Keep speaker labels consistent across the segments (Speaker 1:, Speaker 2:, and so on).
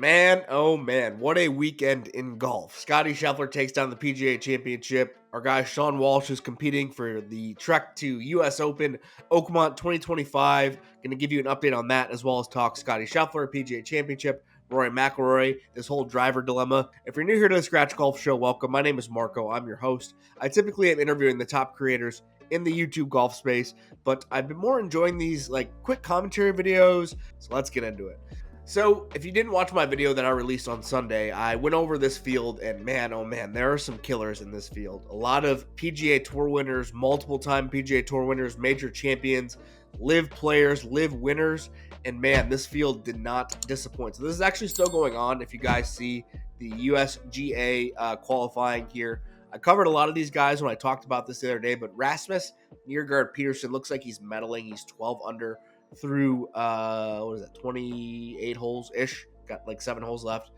Speaker 1: Man, oh man, what a weekend in golf. Scotty Scheffler takes down the PGA Championship. Our guy Sean Walsh is competing for the trek to US Open Oakmont 2025. Going to give you an update on that as well as talk Scotty Scheffler, PGA Championship, Rory McIlroy, this whole driver dilemma. If you're new here to the Scratch Golf Show, welcome. My name is Marco. I'm your host. I typically am interviewing the top creators in the YouTube golf space, but I've been more enjoying these like quick commentary videos, so let's get into it. So, if you didn't watch my video that I released on Sunday, I went over this field, and man, oh man, there are some killers in this field. A lot of PGA Tour winners, multiple-time PGA Tour winners, major champions, live players, live winners, and man, this field did not disappoint. So this is actually still going on. If you guys see the USGA qualifying here, I covered a lot of these guys when I talked about this the other day, but Rasmus Nørgaard Peterson looks like he's medaling. He's 12 under through 28 holes ish. Got like 7 holes left.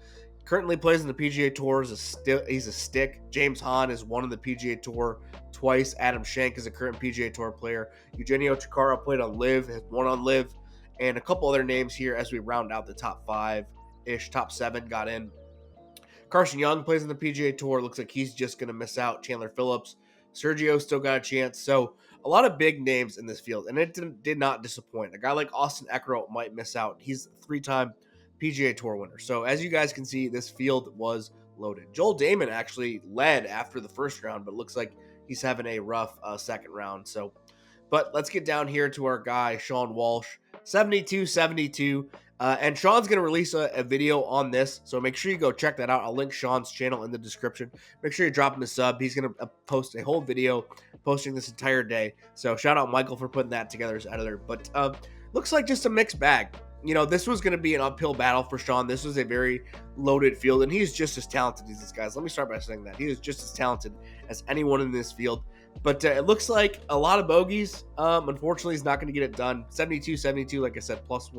Speaker 1: Currently plays in the PGA Tour. He's a stick. James Hahn is one of the PGA Tour twice. Adam Schenk is a current PGA Tour player. Eugenio Chacarra played on Live, has won on Live, and a couple other names here as we round out the top 5 ish. Top 7 got in. Carson Young plays in the PGA Tour. Looks like he's just going to miss out. Chandler Phillips. Sergio still got a chance. So a lot of big names in this field, and it did not disappoint. A guy like Austin Eckroat might miss out. He's a 3-time PGA Tour winner. So as you guys can see, this field was loaded. Joel Damon actually led after the first round, but it looks like he's having a rough second round. So, but let's get down here to our guy, Sean Walsh, 72-72. And Sean's going to release a video on this, so make sure you go check that out. I'll link Sean's channel in the description. Make sure you drop him a sub. He's going to post a whole video posting this entire day. So shout out Michael for putting that together as editor. But looks like just a mixed bag. You know, this was going to be an uphill battle for Sean. This was a very loaded field, and he's just as talented as these guys. Let me start by saying that. He is just as talented as anyone in this field. But it looks like a lot of bogeys. Unfortunately, he's not going to get it done. 72-72, like I said, plus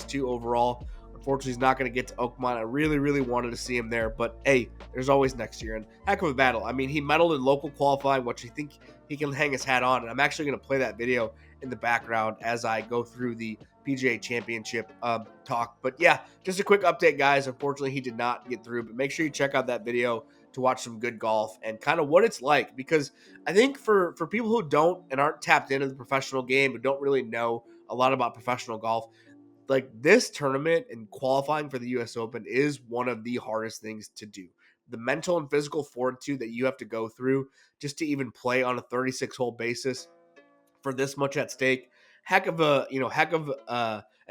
Speaker 1: 2 overall. Unfortunately, he's not going to get to Oakmont. I really, really wanted to see him there. But, hey, there's always next year. And heck of a battle. I mean, he medaled in local qualifying, which I think he can hang his hat on. And I'm actually going to play that video in the background as I go through the PGA Championship talk. But, yeah, just a quick update, guys. Unfortunately, he did not get through. But make sure you check out that video to watch some good golf and kind of what it's like, because I think for people who don't and aren't tapped into the professional game, who don't really know a lot about professional golf, like this tournament and qualifying for the US Open is one of the hardest things to do. The mental and physical fortitude that you have to go through just to even play on a 36-hole basis for this much at stake. Heck of an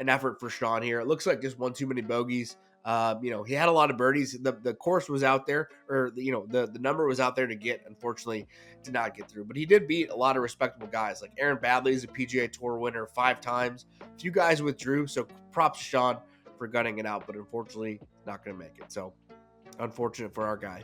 Speaker 1: effort for Sean here. It looks like just one too many bogeys. He had a lot of birdies. The course was out there, or the number was out there to get. Unfortunately, did not get through. But he did beat a lot of respectable guys. Like Aaron Badley is a PGA Tour winner 5 times. A few guys withdrew, so props to Sean for gunning it out. But unfortunately, not going to make it. So unfortunate for our guy.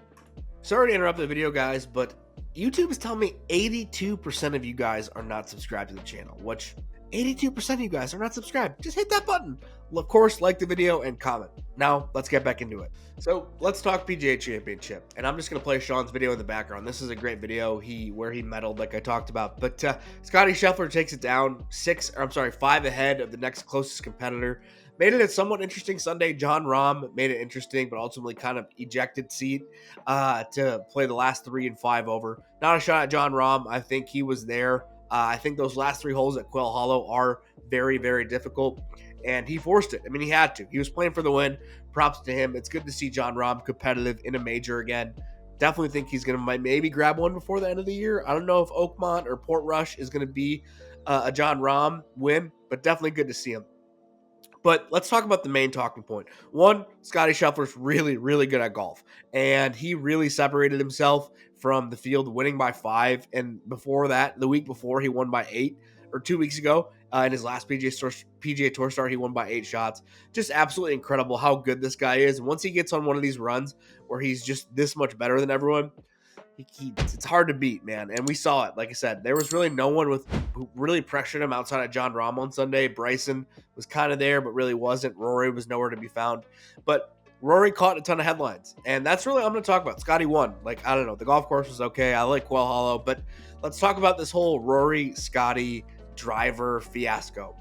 Speaker 1: Sorry to interrupt the video, guys, but YouTube is telling me 82% of you guys are not subscribed to the channel, which 82% of you guys are not subscribed. Just hit that button. Of course, like the video and comment. Now, let's get back into it. So, let's talk PGA Championship. And I'm just going to play Sean's video in the background. This is a great video where he medaled, like I talked about. But Scotty Scheffler takes it down 5 ahead of the next closest competitor. Made it a somewhat interesting Sunday. John Rahm made it interesting, but ultimately kind of ejected seat to play the last 3 and 5 over. Not a shot at John Rahm. I think he was there. I think those last 3 holes at Quail Hollow are very, very difficult, and he forced it. I mean, he had to. He was playing for the win. Props to him. It's good to see John Rahm competitive in a major again. Definitely think he's going to maybe grab one before the end of the year. I don't know if Oakmont or Portrush is going to be a John Rahm win, but definitely good to see him. But let's talk about the main talking point. One, Scotty Scheffler's really, really good at golf, and he really separated himself from the field, winning by 5. And before that, the week before, he won by 8, or 2 weeks ago, in his last PGA Tour start, he won by 8 shots. Just absolutely incredible how good this guy is. And once he gets on one of these runs where he's just this much better than everyone, it's hard to beat, man. And we saw it. Like I said, there was really no one who really pressured him outside of John Rahm on Sunday. Bryson was kind of there, but really wasn't. Rory was nowhere to be found. But Rory caught a ton of headlines, and that's really what I'm going to talk about. Scotty won. Like, I don't know. The golf course was okay. I like Quail Hollow, but let's talk about this whole Rory Scotty driver fiasco.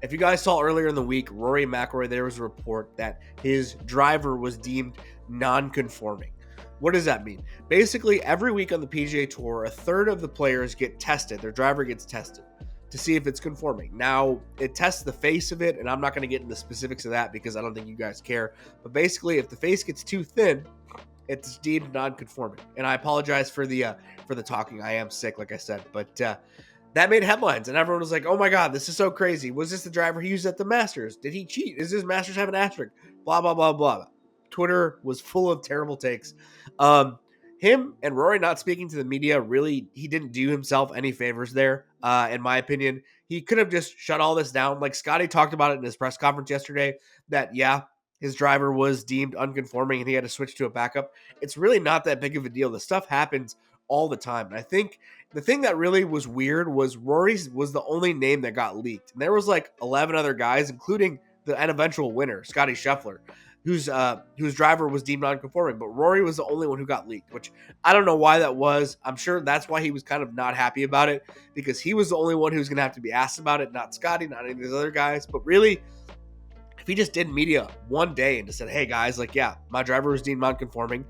Speaker 1: If you guys saw earlier in the week, Rory McIlroy, there was a report that his driver was deemed non-conforming. What does that mean? Basically, every week on the PGA Tour, a third of the players get tested. Their driver gets tested to see if it's conforming. Now, it tests the face of it, and I'm not going to get into the specifics of that because I don't think you guys care. But basically, if the face gets too thin, it's deemed non-conforming. And I apologize for the talking. I am sick, like I said, but that made headlines, and everyone was like, "Oh my God, this is so crazy! Was this the driver he used at the Masters? Did he cheat? Is his Masters have an asterisk?" Blah blah blah blah. Twitter was full of terrible takes. Him and Rory not speaking to the media, really, he didn't do himself any favors there. In my opinion, he could have just shut all this down. Like Scotty talked about it in his press conference yesterday, that yeah, his driver was deemed unconforming and he had to switch to a backup. It's really not that big of a deal. This stuff happens all the time. And I think the thing that really was weird was Rory's was the only name that got leaked. And there was like 11 other guys, including an eventual winner, Scotty Scheffler, whose driver was deemed non-conforming, but Rory was the only one who got leaked, which I don't know why that was. I'm sure that's why he was kind of not happy about it, because he was the only one who was going to have to be asked about it, not Scotty, not any of these other guys. But really, if he just did media one day and just said, "Hey guys, like, yeah, my driver was deemed non-conforming.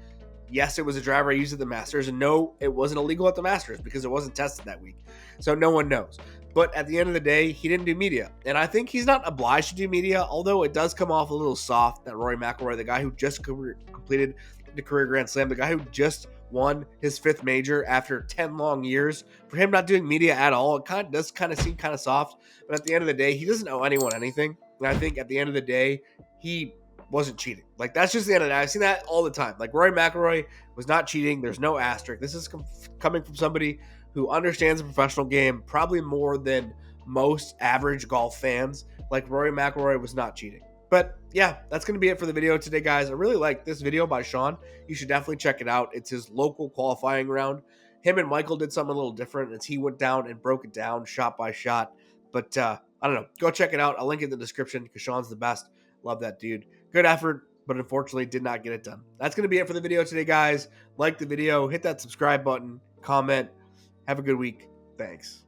Speaker 1: Yes, it was a driver I used at the Masters, and no, it wasn't illegal at the Masters because it wasn't tested that week." So no one knows. But at the end of the day, he didn't do media. And I think he's not obliged to do media, although it does come off a little soft that Rory McIlroy, the guy who just completed the career Grand Slam, the guy who just won his 5th major after 10 long years, for him not doing media at all, it does seem kind of soft. But at the end of the day, he doesn't owe anyone anything. And I think at the end of the day, he wasn't cheating. Like, that's just the end of the day. I've seen that all the time. Like, Rory McIlroy was not cheating. There's no asterisk. This is coming from somebody who understands the professional game probably more than most average golf fans. Like, Rory McIlroy was not cheating. But yeah, that's going to be it for the video today, guys. I really like this video by Sean. You should definitely check it out. It's his local qualifying round. Him and Michael did something a little different as he went down and broke it down shot by shot. But I don't know. Go check it out. I'll link it in the description because Sean's the best. Love that dude. Good effort, but unfortunately did not get it done. That's going to be it for the video today, guys. Like the video, hit that subscribe button, comment. Have a good week. Thanks.